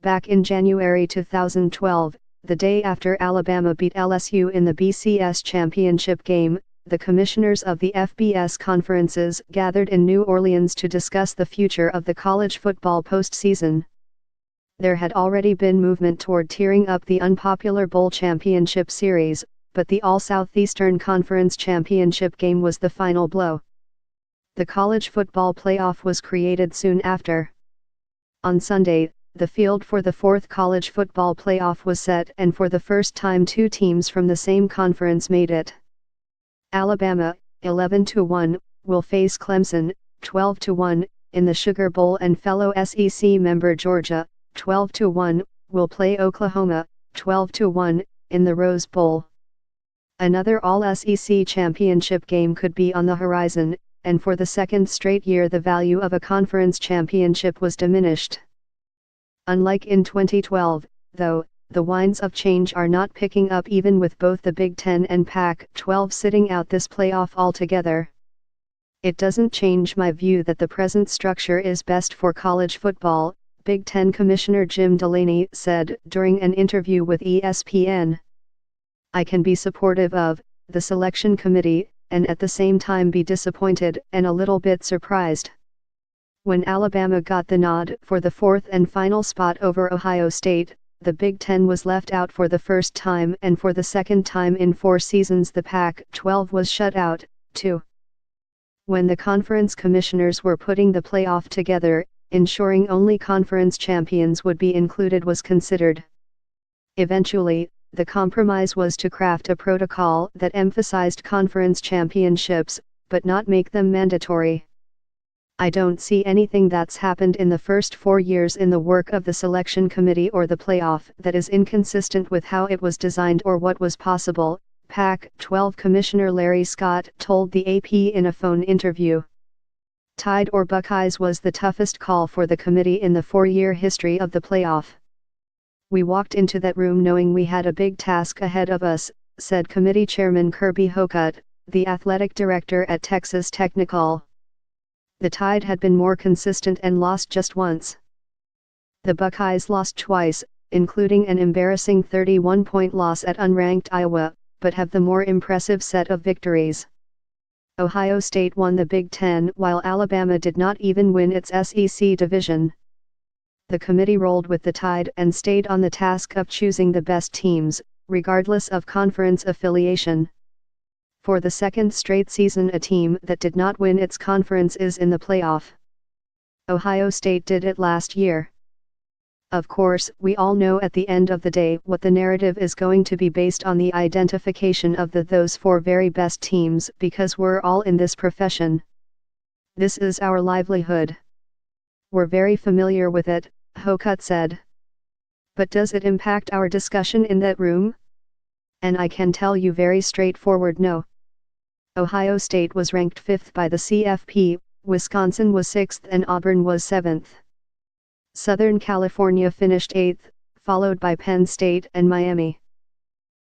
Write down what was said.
Back in January 2012, the day after Alabama beat LSU in the BCS championship game, the commissioners of the FBS conferences gathered in New Orleans to discuss the future of the college football postseason. There had already been movement toward tearing up the unpopular Bowl Championship Series, but the All-Southeastern Conference Championship game was the final blow. The College Football Playoff was created soon after. On Sunday, the field for the fourth College Football Playoff was set, and for the first time two teams from the same conference made it. Alabama, 11-1, will face Clemson, 12-1, in the Sugar Bowl, and fellow SEC member Georgia, 12-1, will play Oklahoma, 12-1, in the Rose Bowl. Another All-SEC championship game could be on the horizon, and for the second straight year the value of a conference championship was diminished. Unlike in 2012, though, the winds of change are not picking up even with both the Big Ten and Pac-12 sitting out this playoff altogether. It doesn't change my view that the present structure is best for college football, Big Ten Commissioner Jim Delaney said during an interview with ESPN. I can be supportive of the selection committee, and at the same time be disappointed and a little bit surprised. When Alabama got the nod for the fourth and final spot over Ohio State, the Big Ten was left out for the first time, and for the second time in 4 seasons the Pac-12 was shut out, too. When the conference commissioners were putting the playoff together, ensuring only conference champions would be included was considered. Eventually, the compromise was to craft a protocol that emphasized conference championships, but not make them mandatory. I don't see anything that's happened in the first 4 years in the work of the selection committee or the playoff that is inconsistent with how it was designed or what was possible, Pac-12 Commissioner Larry Scott told the AP in a phone interview. Tide or Buckeyes was the toughest call for the committee in the 4-year history of the playoff. We walked into that room knowing we had a big task ahead of us, said Committee Chairman Kirby Hocutt, the athletic director at Texas Technical. The Tide had been more consistent and lost just once. The Buckeyes lost twice, including an embarrassing 31-point loss at unranked Iowa, but have the more impressive set of victories. Ohio State won the Big Ten while Alabama did not even win its SEC division. The committee rolled with the Tide and stayed on the task of choosing the best teams, regardless of conference affiliation. For the second straight season a team that did not win its conference is in the playoff. Ohio State did it last year. Of course, we all know at the end of the day what the narrative is going to be based on the identification of those 4 very best teams, because we're all in this profession. This is our livelihood. We're very familiar with it, Hocutt said. But does it impact our discussion in that room? And I can tell you very straightforward no. Ohio State was ranked 5th by the CFP, Wisconsin was 6th and Auburn was 7th. Southern California finished 8th, followed by Penn State and Miami.